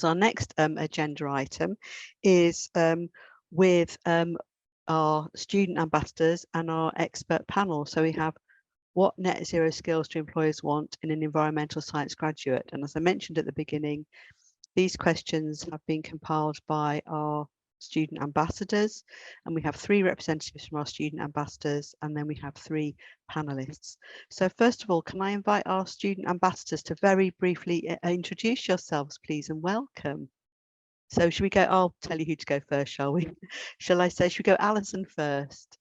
Our next agenda item is with our student ambassadors and our expert panel. So we have what net zero skills do employers want in an environmental science graduate? And as I mentioned at the beginning, these questions have been compiled by our student ambassadors, and we have 3 representatives from our student ambassadors, and then we have 3 panelists. So first of all, can I invite our student ambassadors to very briefly introduce yourselves, please, and welcome. So should we go, I'll tell you who to go first, shall we? Shall I say, should we go Alison first?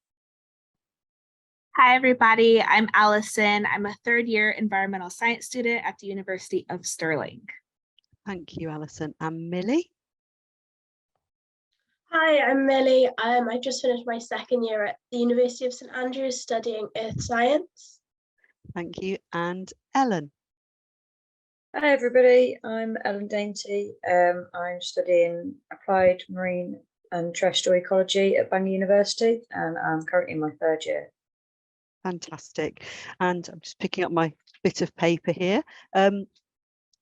Hi, everybody. I'm Allison. I'm a 3rd-year environmental science student at the University of Stirling. Thank you, Alison. And Millie? Hi, I'm Millie. I just finished my 2nd year at the University of St Andrews studying earth science. Thank you. And Ellen? Hi everybody, I'm Ellen Dainty. I'm studying applied marine and terrestrial ecology at Bangor University, and I'm currently in my 3rd year. Fantastic. And I'm just picking up my bit of paper here.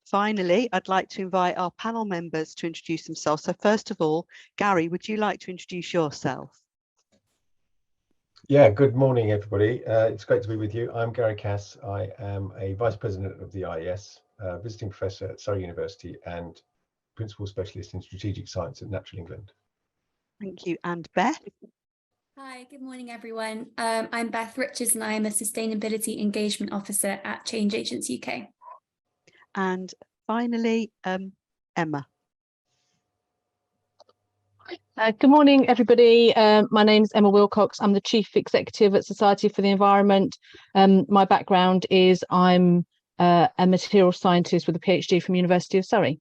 Finally, I'd like to invite our panel members to introduce themselves. So first of all, Gary, would you like to introduce yourself? Yeah, good morning, everybody. It's great to be with you. I'm Gary Kass. I am a Vice President of the IES, visiting professor at Surrey University and Principal Specialist in Strategic Science at Natural England. Thank you. And Beth? Hi, good morning, everyone. I'm Beth Richards and I am a Sustainability Engagement Officer at Change Agents UK. And finally, Emma. Good morning, everybody. My name is Emma Wilcox. I'm the Chief Executive at Society for the Environment. My background is I'm a material scientist with a PhD from University of Surrey.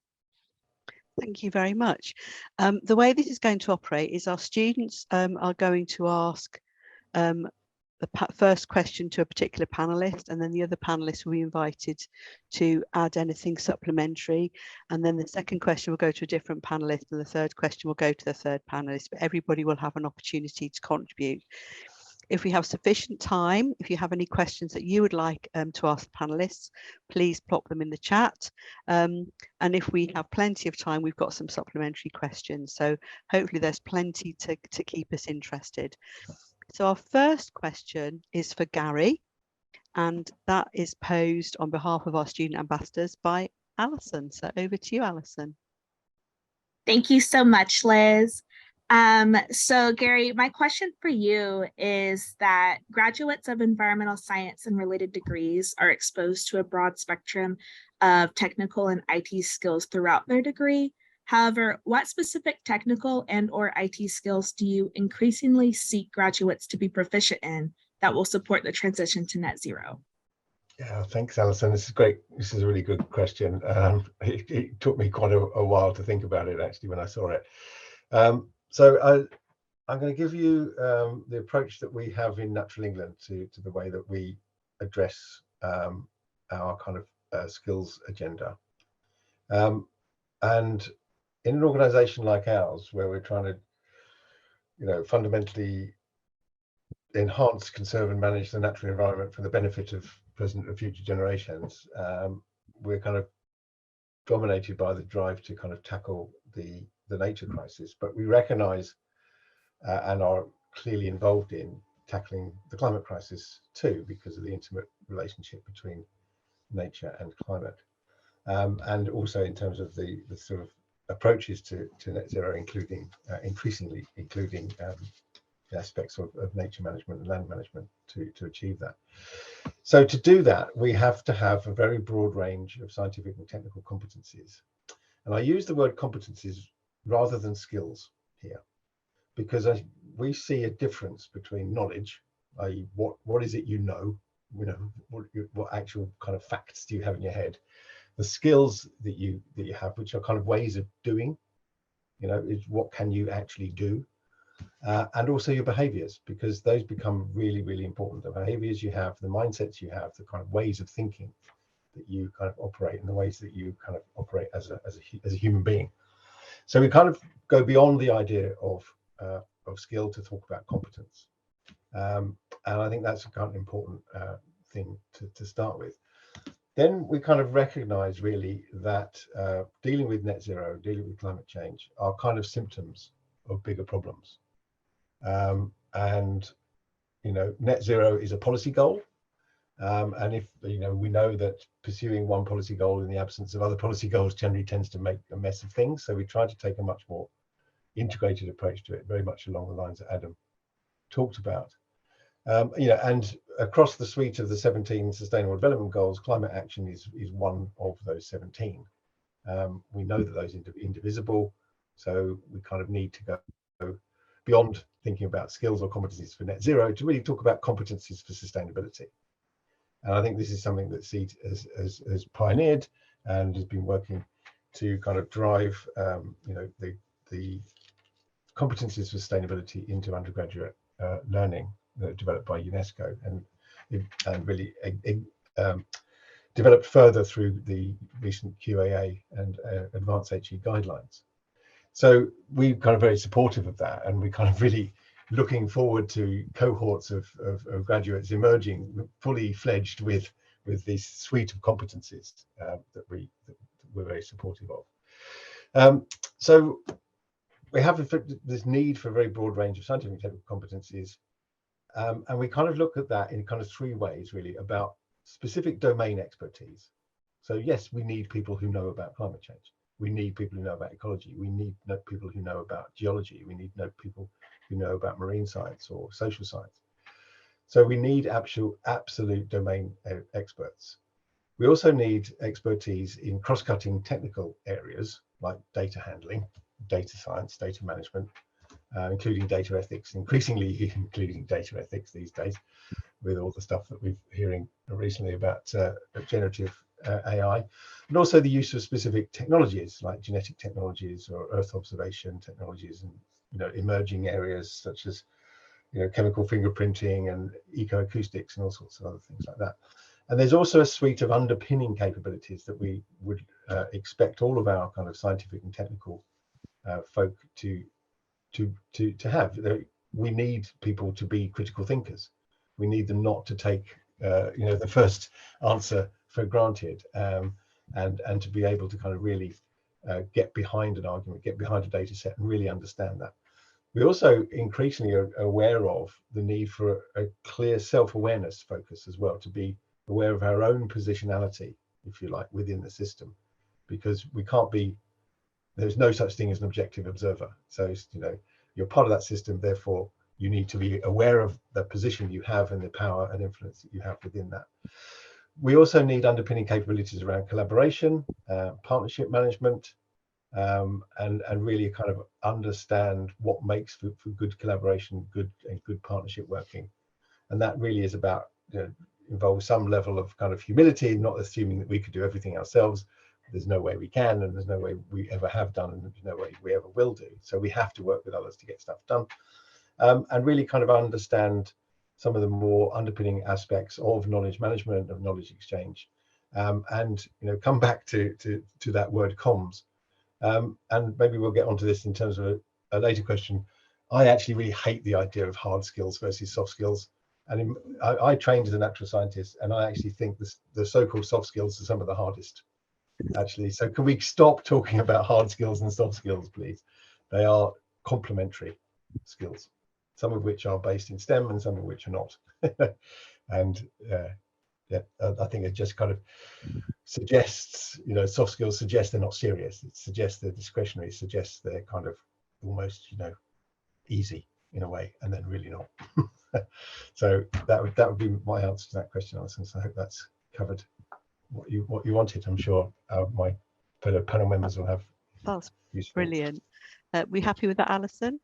Thank you very much. The way this is going to operate is our students are going to ask the first question to a particular panelist, and then the other panelists will be invited to add anything supplementary, and then the second question will go to a different panelist, and the third question will go to the third panelist, but everybody will have an opportunity to contribute. If we have sufficient time, if you have any questions that you would like to ask the panelists, please plop them in the chat. And if we have plenty of time, we've got some supplementary questions. So hopefully there's plenty to keep us interested. So our first question is for Gary, and that is posed on behalf of our student ambassadors by Alison. So over to you, Alison. Thank you so much, Liz. So Gary, my question for you is that graduates of environmental science and related degrees are exposed to a broad spectrum of technical and IT skills throughout their degree. However, what specific technical and/or IT skills do you increasingly seek graduates to be proficient in that will support the transition to net zero? Yeah, thanks, Alison. This is great. This is a really good question. It took me quite a while to think about it, actually, when I saw it. So I'm going to give you the approach that we have in Natural England to the way that we address our kind of skills agenda. And in an organization like ours, where we're trying to, fundamentally enhance, conserve and manage the natural environment for the benefit of present and future generations, we're kind of dominated by the drive to kind of tackle the nature crisis, but we recognize and are clearly involved in tackling the climate crisis too, because of the intimate relationship between nature and climate, and also in terms of the sort of approaches to net zero, increasingly including the aspects of nature management and land management to achieve that. So to do that, we have to have a very broad range of scientific and technical competencies. And I use the word competencies rather than skills here, because we see a difference between knowledge, i.e. what is it what actual kind of facts do you have in your head, the skills that you have, which are kind of ways of doing, is what can you actually do, and also your behaviors, because those become really, really important. The behaviors you have, the mindsets you have, the kind of ways of thinking that you kind of operate, and the ways that you kind of operate as a human being. So we kind of go beyond the idea of skill to talk about competence, and I think that's a kind of important thing to start with. then we kind of recognize really that dealing with net zero, dealing with climate change are kind of symptoms of bigger problems. And, you know, net zero is a policy goal. And if, you know, we know that pursuing one policy goal in the absence of other policy goals generally tends to make a mess of things. So we try to take a much more integrated approach to it, very much along the lines that Adam talked about. You know, and across the suite of the 17 Sustainable Development Goals, climate action is one of those 17. We know that those are indivisible, so we kind of need to go beyond thinking about skills or competencies for net zero to really talk about competencies for sustainability. And I think this is something that CEDHE has pioneered and has been working to kind of drive, you know, the competencies for sustainability into undergraduate learning developed by UNESCO and really developed further through the recent QAA and Advanced HE guidelines. So we're kind of very supportive of that, and we're kind of really looking forward to cohorts of graduates emerging fully fledged with this suite of competencies that we're very supportive of. So we have this need for a very broad range of scientific and technical competencies, and we kind of look at that in kind of three ways really, about specific domain expertise. So yes, we need people who know about climate change. We need people who know about ecology. We need people who know about geology. We need people who know about marine science or social science. So we need absolute domain experts. We also need expertise in cross-cutting technical areas like data handling, data science, data management, including data ethics, increasingly including data ethics these days, with all the stuff that we're hearing recently about generative AI, and also the use of specific technologies like genetic technologies or Earth observation technologies, and, you know, emerging areas such as, you know, chemical fingerprinting and ecoacoustics and all sorts of other things like that. And there's also a suite of underpinning capabilities that we would expect all of our kind of scientific and technical folk to have. We need people to be critical thinkers. We need them not to take you know, the first answer for granted, and to be able to kind of really get behind an argument, get behind a data set, and really understand that. We also increasingly are aware of the need for a clear self-awareness focus as well, to be aware of our own positionality, if you like, within the system, because we can't be, there's no such thing as an objective observer. So, you know, you're part of that system, therefore you need to be aware of the position you have and the power and influence that you have within that. We also need underpinning capabilities around collaboration, partnership management, and really kind of understand what makes for good collaboration, good partnership working. And that really is about, you know, involves some level of kind of humility, not assuming that we could do everything ourselves. There's no way we can, and there's no way we ever have done, and there's no way we ever will do. So we have to work with others to get stuff done, and really kind of understand some of the more underpinning aspects of knowledge management, of knowledge exchange, and, you know, come back to that word comms. And maybe we'll get onto this in terms of a later question. I actually really hate the idea of hard skills versus soft skills. And I trained as a natural scientist, and I actually think the so-called soft skills are some of the hardest, actually. So can we stop talking about hard skills and soft skills, please? They are complementary skills, some of which are based in STEM and some of which are not. And yeah, I think it just kind of suggests, you know, soft skills suggest they're not serious. It suggests they're discretionary, suggests they're kind of almost, you know, easy in a way, and then really not. So that would be my answer to that question, Alison. So I hope that's covered what you wanted. I'm sure my fellow panel members will have. That's brilliant. We happy with that, Alison?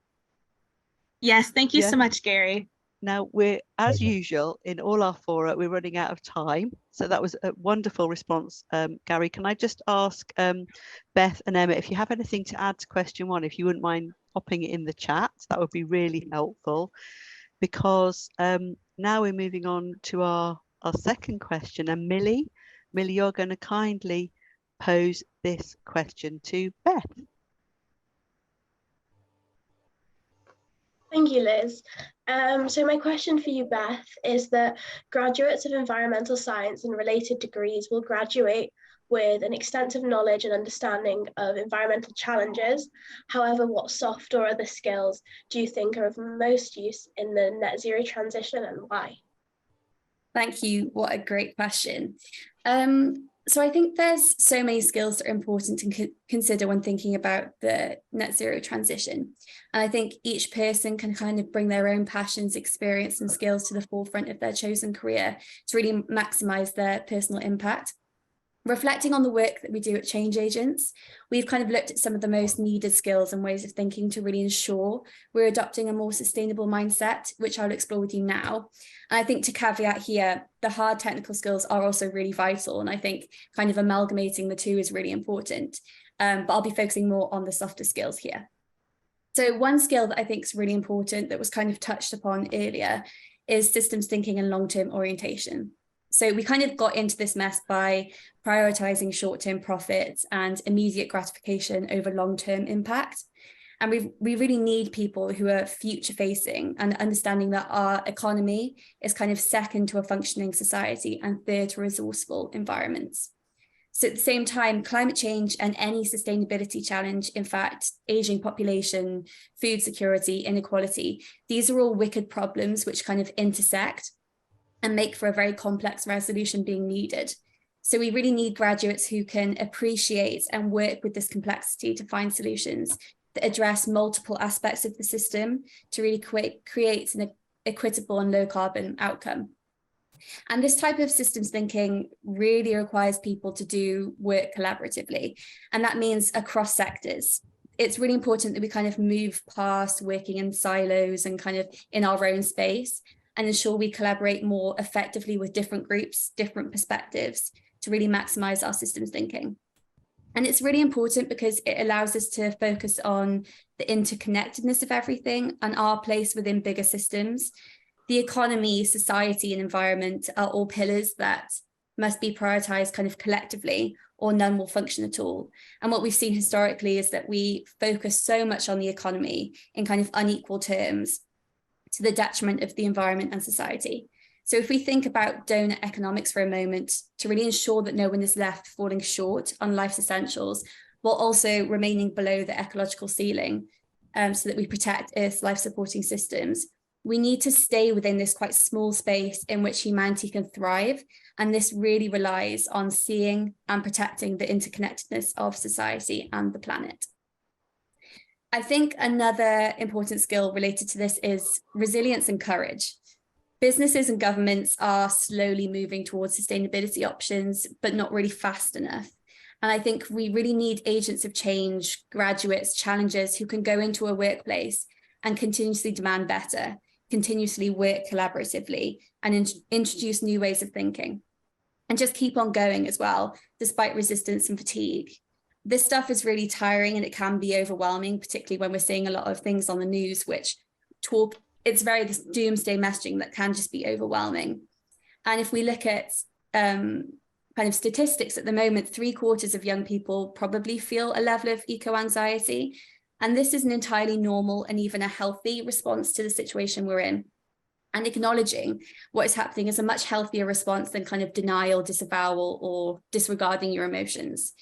Yes, thank you so much, Gary. Now, we're, as usual, in all our fora, we're running out of time. So that was a wonderful response, Gary. Can I just ask Beth and Emma, if you have anything to add to question one, if you wouldn't mind popping it in the chat, that would be really helpful. Because now we're moving on to our second question. And Millie, you're going to kindly pose this question to Beth. Thank you, Liz. So my question for you, Beth, is that graduates of environmental science and related degrees will graduate with an extensive knowledge and understanding of environmental challenges. However, what soft or other skills do you think are of most use in the net zero transition, and why? Thank you. What a great question. So I think there's so many skills that are important to consider when thinking about the net zero transition. And I think each person can kind of bring their own passions, experience, and skills to the forefront of their chosen career to really maximize their personal impact. Reflecting on the work that we do at Change Agents, we've kind of looked at some of the most needed skills and ways of thinking to really ensure we're adopting a more sustainable mindset, which I'll explore with you now. And I think to caveat here, the hard technical skills are also really vital. And I think kind of amalgamating the two is really important. But I'll be focusing more on the softer skills here. So one skill that I think is really important that was kind of touched upon earlier is systems thinking and long-term orientation. So we kind of got into this mess by prioritizing short-term profits and immediate gratification over long-term impact. And we really need people who are future-facing and understanding that our economy is kind of second to a functioning society and third to resourceful environments. So at the same time, climate change and any sustainability challenge, in fact, aging population, food security, inequality, these are all wicked problems which kind of intersect and make for a very complex resolution being needed. So we really need graduates who can appreciate and work with this complexity to find solutions that address multiple aspects of the system to really create an equitable and low carbon outcome. And this type of systems thinking really requires people to do work collaboratively. And that means across sectors. It's really important that we kind of move past working in silos and kind of in our own space and ensure we collaborate more effectively with different groups, different perspectives to really maximize our systems thinking. And it's really important because it allows us to focus on the interconnectedness of everything and our place within bigger systems. The economy, society, and environment are all pillars that must be prioritized kind of collectively, or none will function at all. And what we've seen historically is that we focus so much on the economy in kind of unequal terms, to the detriment of the environment and society. So if we think about donut economics for a moment, to really ensure that no one is left falling short on life's essentials, while also remaining below the ecological ceiling, so that we protect Earth's life-supporting systems, we need to stay within this quite small space in which humanity can thrive. And this really relies on seeing and protecting the interconnectedness of society and the planet. I think another important skill related to this is resilience and courage. Businesses and governments are slowly moving towards sustainability options, but not really fast enough. And I think we really need agents of change, graduates, challengers who can go into a workplace and continuously demand better, continuously work collaboratively, and introduce new ways of thinking. And just keep on going as well, despite resistance and fatigue. This stuff is really tiring and it can be overwhelming, particularly when we're seeing a lot of things on the news which it's very this doomsday messaging that can just be overwhelming. And if we look at kind of statistics at the moment, 3/4 of young people probably feel a level of eco-anxiety. And this is an entirely normal and even a healthy response to the situation we're in. And acknowledging what is happening is a much healthier response than kind of denial, disavowal, or disregarding your emotions.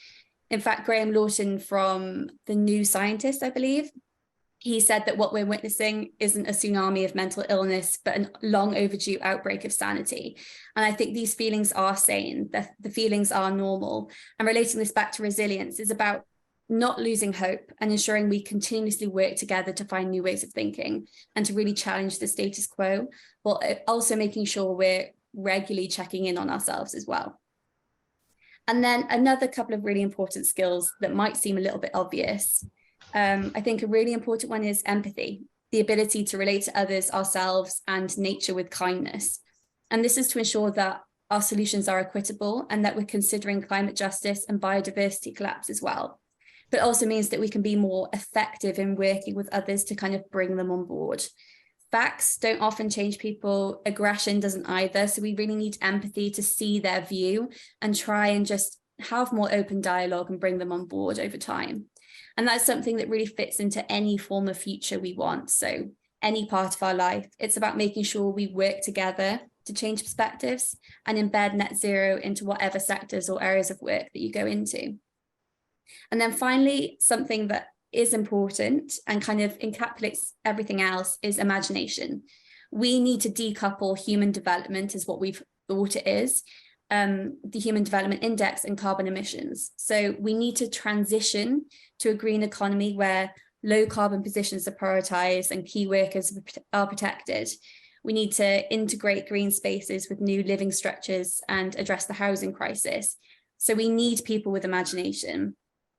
In fact, Graham Lawton from The New Scientist, I believe, he said that what we're witnessing isn't a tsunami of mental illness, but a long overdue outbreak of sanity. And I think these feelings are sane, the feelings are normal. And relating this back to resilience is about not losing hope and ensuring we continuously work together to find new ways of thinking and to really challenge the status quo, while also making sure we're regularly checking in on ourselves as well. And then another couple of really important skills that might seem a little bit obvious. I think a really important one is empathy, the ability to relate to others, ourselves, and nature with kindness. And this is to ensure that our solutions are equitable and that we're considering climate justice and biodiversity collapse as well. But also means that we can be more effective in working with others to kind of bring them on board. Facts don't often change people, aggression doesn't either. So we really need empathy to see their view and try and just have more open dialogue and bring them on board over time. And that's something that really fits into any form of future we want. So any part of our life. It's about making sure we work together to change perspectives and embed net zero into whatever sectors or areas of work that you go into. And then finally, something that is important and kind of encapsulates everything else is imagination. We need to decouple human development as what we've thought it is, the Human Development Index and carbon emissions. So we need to transition to a green economy where low carbon positions are prioritized and key workers are protected. We need to integrate green spaces with new living structures and address the housing crisis. So we need people with imagination.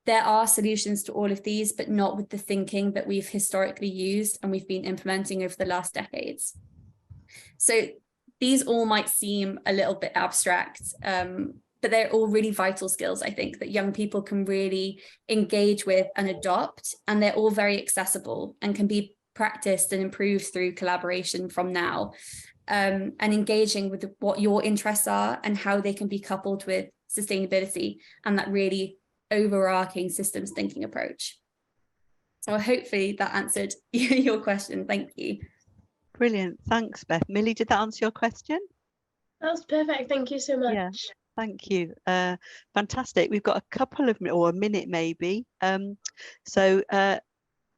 There are solutions to all of these, but not with the thinking that we've historically used and we've been implementing over the last decades. So these all might seem a little bit abstract, but they're all really vital skills, I think, that young people can really engage with and adopt, and they're all very accessible and can be practiced and improved through collaboration from now, and engaging with what your interests are and how they can be coupled with sustainability and that really overarching systems thinking approach. So hopefully that answered your question. Thank you. Brilliant. Thanks, Beth. Millie, did that answer your question? That was perfect. Thank you so much. Yeah. Thank you. Fantastic. We've got a couple of minutes, or a minute maybe. So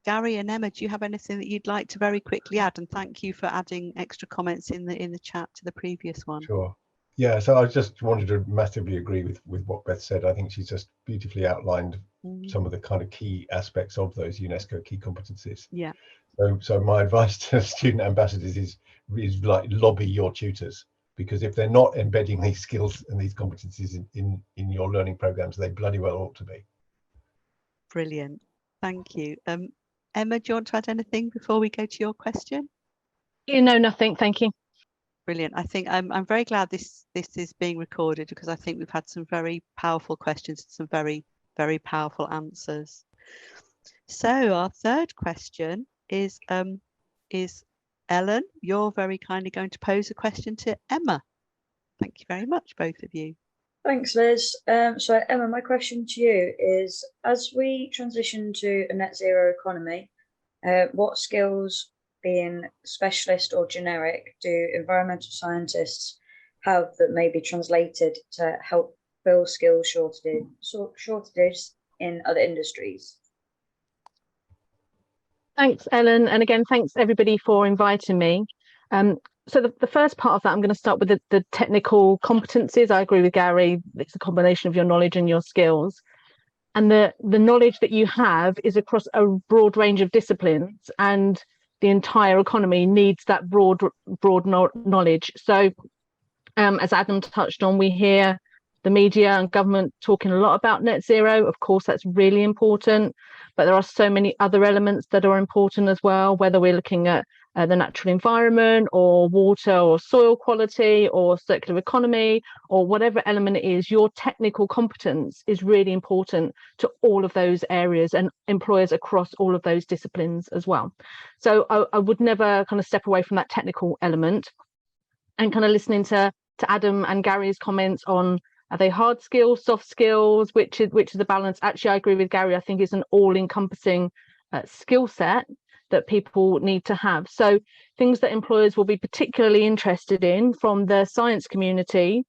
Gary and Emma, do you have anything that you'd like to very quickly add? And thank you for adding extra comments in the chat to the previous one. Sure. Yeah, so I just wanted to massively agree with what Beth said. I think she's just beautifully outlined some of the kind of key aspects of those UNESCO key competencies. Yeah. So my advice to student ambassadors is like lobby your tutors, because if they're not embedding these skills and these competencies in your learning programs, they bloody well ought to be. Brilliant. Thank you. Emma, do you want to add anything before we go to your question? No, nothing. Thank you. Brilliant. I think I'm very glad this is being recorded, because I think we've had some very powerful questions and some very, very powerful answers. So our third question is Ellen, you're very kindly going to pose a question to Emma. Thank you very much, both of you. Thanks, Liz. So Emma, my question to you is, as we transition to a net zero economy, what skills, being specialist or generic, do environmental scientists have that may be translated to help fill skill shortages in other industries? Thanks, Ellen. And again, thanks everybody for inviting me. So the first part of that, I'm going to start with the technical competencies. I agree with Gary. It's a combination of your knowledge and your skills. And the knowledge that you have is across a broad range of disciplines, and the entire economy needs that broad knowledge. So as Adam touched on, we hear the media and government talking a lot about net zero. Of course, that's really important, but there are so many other elements that are important as well, whether we're looking at the natural environment or water or soil quality or circular economy or whatever element it is. Your technical competence is really important to all of those areas and employers across all of those disciplines as well. So I would never kind of step away from that technical element. And kind of listening to Adam and Gary's comments on, are they hard skills, soft skills, which is the balance? Actually, I agree with Gary. I think it's an all-encompassing skill set that people need to have. So things that employers will be particularly interested in from the science community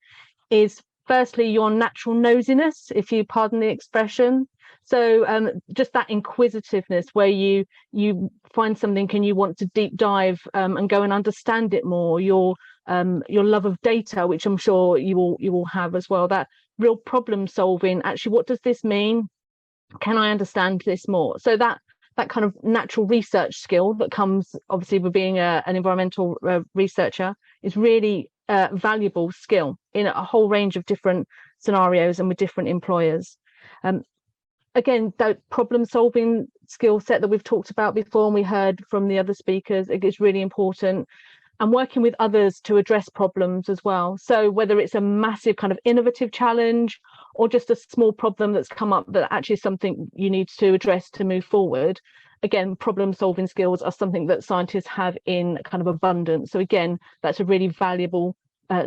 is firstly your natural nosiness, if you pardon the expression. So just that inquisitiveness where you find something and you want to deep dive and go and understand it more. Your love of data, which I'm sure you will have as well. That real problem solving. Actually, what does this mean? Can I understand this more? So that kind of natural research skill that comes obviously with being an environmental researcher is really valuable skill in a whole range of different scenarios and with different employers. Again, that problem solving skill set that we've talked about before and we heard from the other speakers, it is really important. And working with others to address problems as well. So whether it's a massive kind of innovative challenge or just a small problem that's come up that actually is something you need to address to move forward. Again, problem solving skills are something that scientists have in kind of abundance. So again, that's a really valuable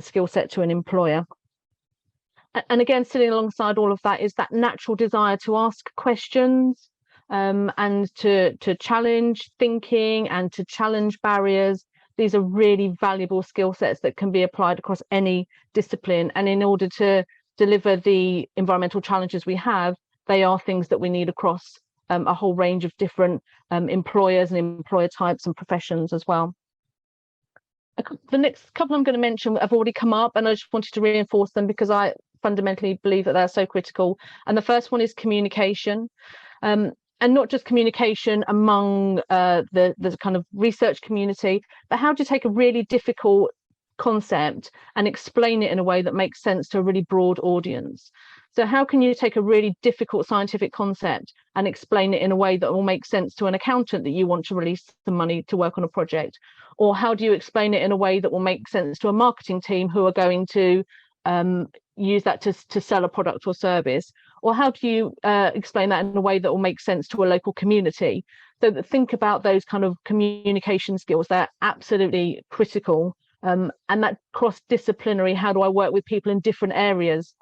skill set to an employer. And again, sitting alongside all of that is that natural desire to ask questions and to challenge thinking and to challenge barriers. These are really valuable skill sets that can be applied across any discipline. And in order to deliver the environmental challenges we have, they are things that we need across a whole range of different employers and employer types and professions as well. The next couple I'm going to mention have already come up, and I just wanted to reinforce them because I fundamentally believe that they're so critical. And the first one is communication. And not just communication among the kind of research community, but how to take a really difficult concept and explain it in a way that makes sense to a really broad audience. So how can you take a really difficult scientific concept and explain it in a way that will make sense to an accountant that you want to release some money to work on a project? Or how do you explain it in a way that will make sense to a marketing team who are going to use that to sell a product or service? Or how do you explain that in a way that will make sense to a local community? So that think about those kind of communication skills. They're absolutely critical. And that cross-disciplinary, how do I work with people in different areas,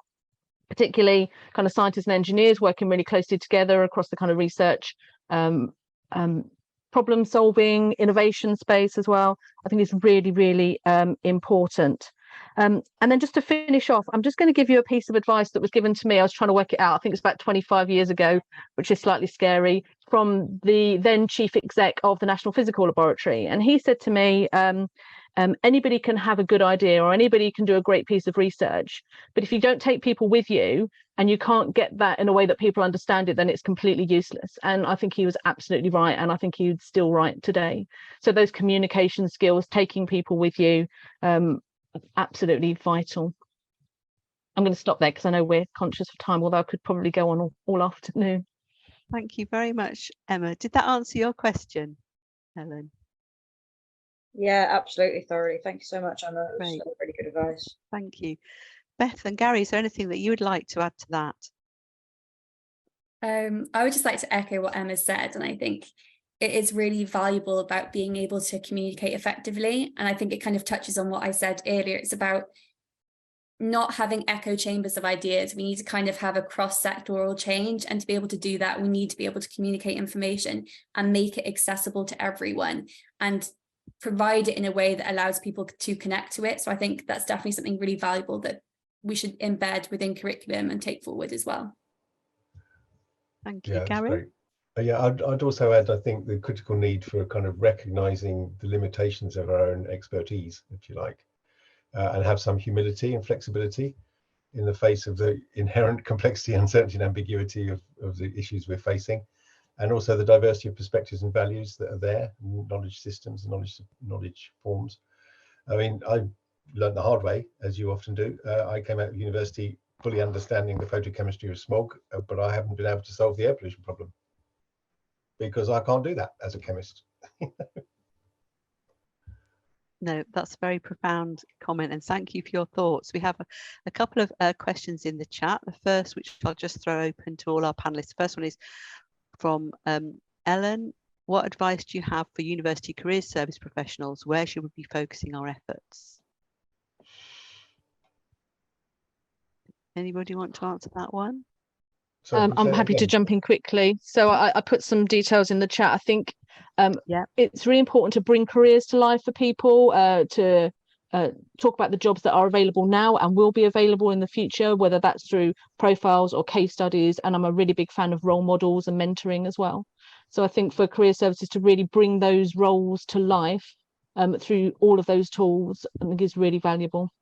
particularly kind of scientists and engineers working really closely together across the kind of research, problem solving, innovation space as well. I think it's really, really important. And then just to finish off, I'm just going to give you a piece of advice that was given to me. I was trying to work it out. I think it's about 25 years ago, which is slightly scary, from the then chief exec of the National Physical Laboratory. And he said to me, anybody can have a good idea or anybody can do a great piece of research, but if you don't take people with you and you can't get that in a way that people understand it, then it's completely useless. And I think he was absolutely right, and I think he's still right today. So those communication skills, taking people with you, absolutely vital. I'm going to stop there because I know we're conscious of time, although I could probably go on all afternoon. Thank you very much, Emma. Did that answer your question, Helen? Yeah, absolutely, thoroughly. Thank you so much, Emma. It was Great. really good advice. Thank you. Beth and Gary, is there anything that you would like to add to that? I would just like to echo what Emma said, and I think it is really valuable about being able to communicate effectively. And I think it kind of touches on what I said earlier. It's about not having echo chambers of ideas. We need to kind of have a cross-sectoral change, and to be able to do that, we need to be able to communicate information and make it accessible to everyone and provide it in a way that allows people to connect to it. So I think that's definitely something really valuable that we should embed within curriculum and take forward as well. Thank you, Yeah, Gary. great. Yeah, I'd also add, I think, the critical need for kind of recognizing the limitations of our own expertise, if you like, and have some humility and flexibility in the face of the inherent complexity, uncertainty and ambiguity of the issues we're facing, and also the diversity of perspectives and values that are there, knowledge systems and knowledge forms. I mean, I learned the hard way, as you often do. I came out of university fully understanding the photochemistry of smog, but I haven't been able to solve the air pollution problem because I can't do that as a chemist. No, that's a very profound comment, and thank you for your thoughts. We have a couple of questions in the chat. The first, which I'll just throw open to all our panelists. The first one is from Ellen. What advice do you have for university careers service professionals? Where should we be focusing our efforts? Anybody want to answer that one? I'm happy to jump in quickly. So I put some details in the chat. I think it's really important to bring careers to life for people, to talk about the jobs that are available now and will be available in the future, whether that's through profiles or case studies. And I'm a really big fan of role models and mentoring as well. So I think for career services to really bring those roles to life through all of those tools, I think is really valuable.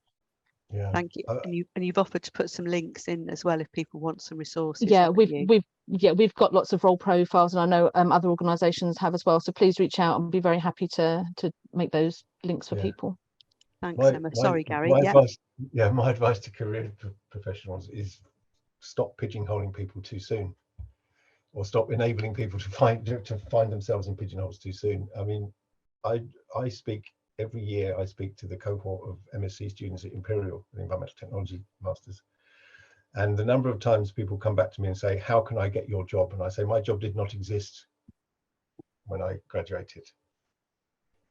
Yeah. Thank you. And you've offered to put some links in as well if people want some resources. Yeah, we've got lots of role profiles, and I know other organisations have as well. So please reach out and be very happy to make those links for people. Thanks, Emma. Sorry, Gary. My advice to career professionals is stop pigeonholing people too soon, or stop enabling people to find themselves in pigeonholes too soon. I mean, I speak every year. I speak to the cohort of MSc students at Imperial, the Environmental Technology Masters, and the number of times people come back to me and say, "How can I get your job?" And I say, "My job did not exist when I graduated.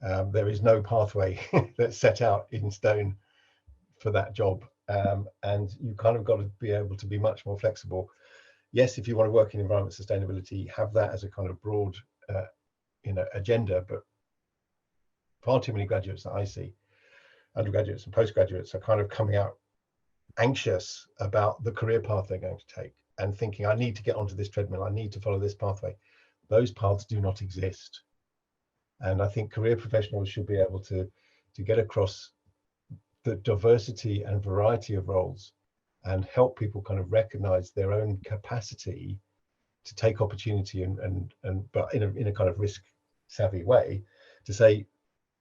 There is no pathway that's set out in stone for that job, and you kind of got to be able to be much more flexible yes, if you want to work in environment sustainability, have that as a kind of broad agenda, but far too many graduates that I see, undergraduates and postgraduates, are kind of coming out anxious about the career path they're going to take and thinking, I need to get onto this treadmill, I need to follow this pathway. Those paths do not exist. And I think career professionals should be able to get across the diversity and variety of roles and help people kind of recognize their own capacity to take opportunity and but in a kind of risk savvy way, to say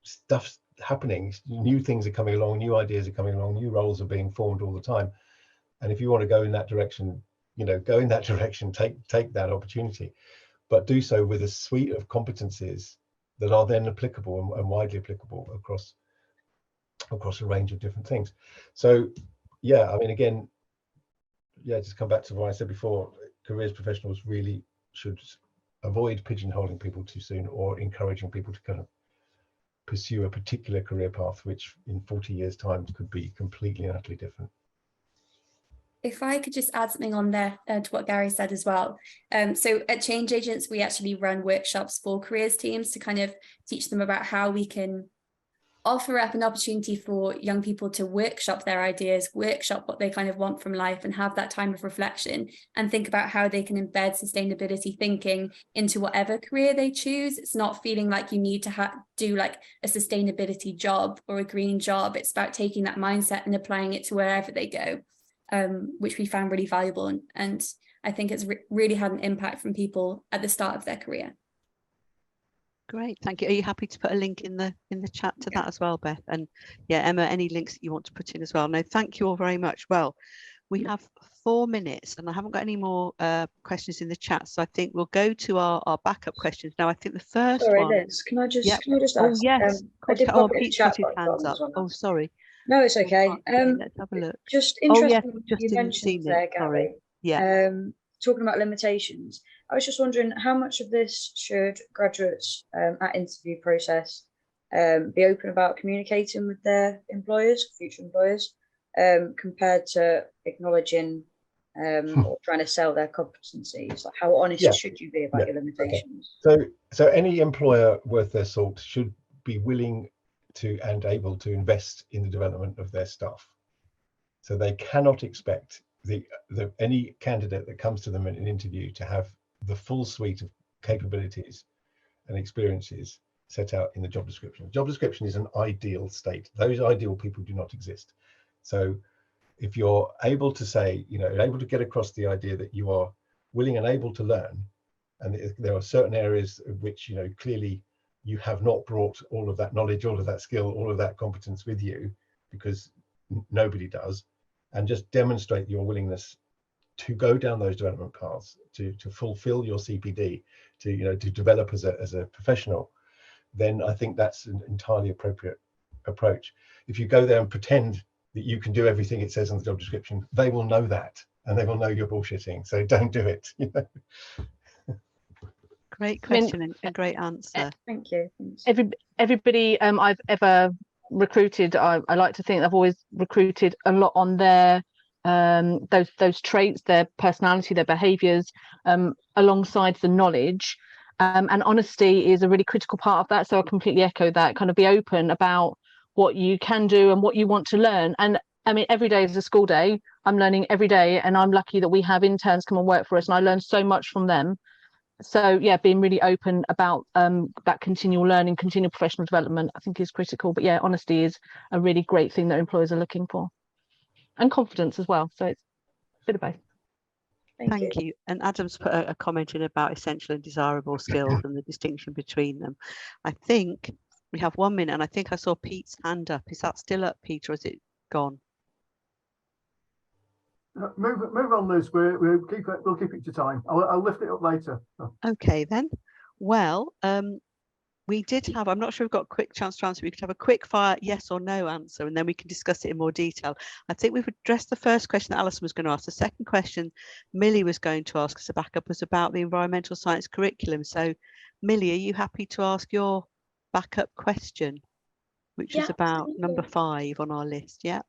stuff's happening, new things are coming along, new ideas are coming along, new roles are being formed all the time. And if you want to go in that direction, go in that direction, take that opportunity, but do so with a suite of competencies that are then applicable and widely applicable across a range of different things. So yeah, I mean, again, just come back to what I said before, careers professionals really should avoid pigeonholing people too soon or encouraging people to kind of pursue a particular career path, which in 40 years' time could be completely and utterly different. If I could just add something on there to what Gary said as well. So at Change Agents, we actually run workshops for careers teams to kind of teach them about how we can offer up an opportunity for young people to workshop their ideas, workshop what they kind of want from life, and have that time of reflection and think about how they can embed sustainability thinking into whatever career they choose. It's not feeling like you need to do like a sustainability job or a green job. It's about taking that mindset and applying it to wherever they go, which we found really valuable. And I think it's really had an impact from people at the start of their career. Great, thank you. Are you happy to put a link in the chat to that as well, Beth? And yeah, Emma, any links that you want to put in as well? No, thank you all very much. Well, we have 4 minutes and I haven't got any more questions in the chat, so I think we'll go to our backup questions now. I think the first one. Liz, can I just ask? Oh yes, I did pop it in Pete's chat, got his hands up. Oh, sorry. No, it's okay. Let's have a look. Just interesting. Just you mentioned there, Gary. Yeah. Talking about limitations, I was just wondering how much of this should graduates at interview process be open about communicating with their employers, future employers, compared to acknowledging or trying to sell their competencies? Like, how honest should you be about your limitations? Okay. So any employer worth their salt should be willing to and able to invest in the development of their staff. So they cannot expect any candidate that comes to them in an interview to have the full suite of capabilities and experiences set out in the job description. The job description is an ideal state. Those ideal people do not exist. So if you're able to say, able to get across the idea that you are willing and able to learn, and there are certain areas of which, clearly you have not brought all of that knowledge, all of that skill, all of that competence with you, because nobody does, and just demonstrate your willingness to go down those development paths, to fulfill your CPD, to develop as a professional, then I think that's an entirely appropriate approach. If you go there and pretend that you can do everything it says in the job description, they will know that, and they will know you're bullshitting. So don't do it. Great question and great answer. Thank you. Everybody I've ever recruited, I like to think I've always recruited a lot on their those traits, their personality, their behaviours, alongside the knowledge, and honesty is a really critical part of that. So I completely echo that. Kind of be open about what you can do and what you want to learn. And I mean, every day is a school day. I'm learning every day, and I'm lucky that we have interns come and work for us, and I learn so much from them. So yeah, being really open about that continual learning, continual professional development, I think is critical. But yeah, honesty is a really great thing that employers are looking for, and confidence as well. So it's a bit of both. Thank you. And Adam's put a comment in about essential and desirable skills and the distinction between them. I think we have 1 minute, and I think I saw Pete's hand up. Is that still up, Pete, or is it gone? Move on, Liz. We'll keep it to time. I'll lift it up later. Okay then. Well, we did have, I'm not sure we've got a quick chance to answer. We could have a quick fire yes or no answer, and then we can discuss it in more detail. I think we've addressed the first question that Alison was going to ask. The second question Millie was going to ask as a backup was about the environmental science curriculum. So Millie, are you happy to ask your backup question, which is about number 5 on our list? Yeah.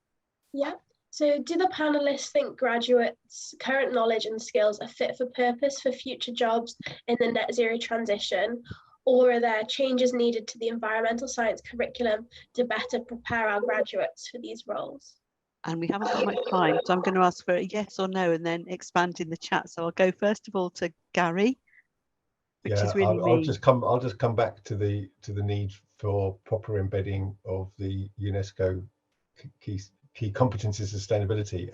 So do the panelists think graduates' current knowledge and skills are fit for purpose for future jobs in the net zero transition, or are there changes needed to the environmental science curriculum to better prepare our graduates for these roles? And we haven't got much time, so I'm going to ask for a yes or no and then expand in the chat. So I'll go first of all to Gary, which is really I'll just come back to the need for proper embedding of the UNESCO key competencies sustainability.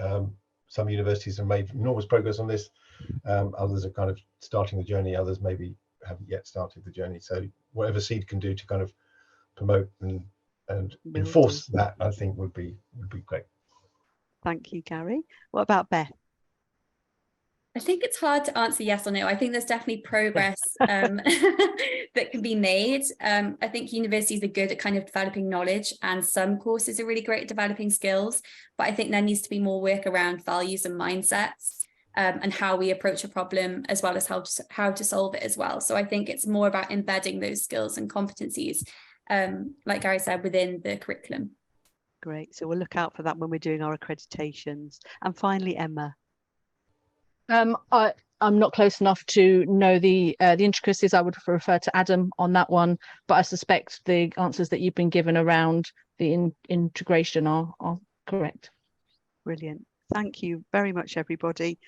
Some universities have made enormous progress on this. Others are kind of starting the journey. Others maybe haven't yet started the journey. So whatever CEDHE can do to kind of promote and enforce that, I think would be great. Thank you, Gary. What about Beth? I think it's hard to answer yes or no. I think there's definitely progress that can be made. I think universities are good at kind of developing knowledge, and some courses are really great at developing skills, but I think there needs to be more work around values and mindsets, and how we approach a problem, as well as how to solve it as well. So I think it's more about embedding those skills and competencies, like Gary said, within the curriculum. Great. So we'll look out for that when we're doing our accreditations. And finally, Emma. I'm not close enough to know the intricacies. I would refer to Adam on that one, but I suspect the answers that you've been given around the integration are correct. Brilliant. Thank you very much, everybody.